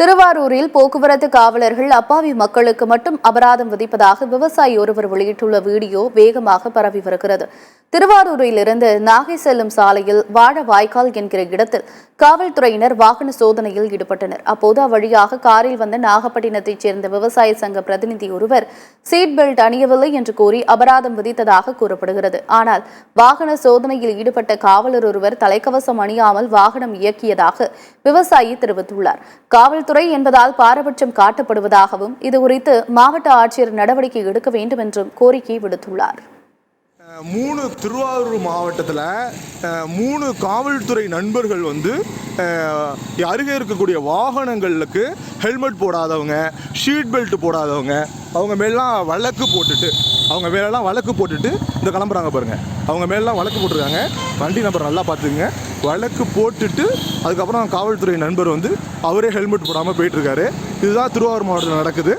திருவாரூரில் போக்குவரத்து காவலர்கள் அப்பாவி மக்களுக்கு மட்டும் அபராதம் விதிப்பதாக விவசாயி ஒருவர் வெளியிட்டுள்ள வீடியோ வேகமாக பரவி வருகிறது. திருவாரூரிலிருந்து நாகை செல்லும் சாலையில் வாழ வாய்க்கால் என்கிற இடத்தில் காவல்துறையினர் வாகன சோதனையில் ஈடுபட்டனர். அப்போது அவ்வழியாக காரில் வந்த நாகப்பட்டினத்தைச் சேர்ந்த விவசாய சங்க பிரதிநிதி ஒருவர் சீட் பெல்ட் அணியவில்லை என்று கூறி அபராதம் விதித்ததாக கூறப்படுகிறது. ஆனால் வாகன சோதனையில் ஈடுபட்ட காவலர் ஒருவர் தலைக்கவசம் அணியாமல் வாகனம் இயக்கியதாக விவசாயி தெரிவித்துள்ளார். காவல்துறை என்பதால் பாரபட்சம் காட்டப்படுவதாகவும் இதுகுறித்து மாவட்ட ஆட்சியர் நடவடிக்கை எடுக்க வேண்டும் என்றும் கோரிக்கை விடுத்துள்ளார். திருவாரூர் மாவட்டத்தில் 3 காவல்துறை நண்பர்கள் அருகே இருக்கக்கூடிய வாகனங்களுக்கு ஹெல்மெட் போடாதவங்க, ஷீட் பெல்ட் போடாதவங்க, அவங்க மேலாம் வழக்கு போட்டுட்டு இந்த கிளம்புறாங்க பாருங்க. அவங்க மேலாம் வழக்கு போட்டிருக்காங்க. வண்டி நம்பர் நல்லா பார்த்துக்குங்க. வழக்கு போட்டுட்டு அதுக்கப்புறம் காவல்துறை நண்பர் அவரே ஹெல்மெட் போடாமல் போயிட்டுருக்காரு. இதுதான் திருவாரூர் மாவட்டத்தில் நடக்குது.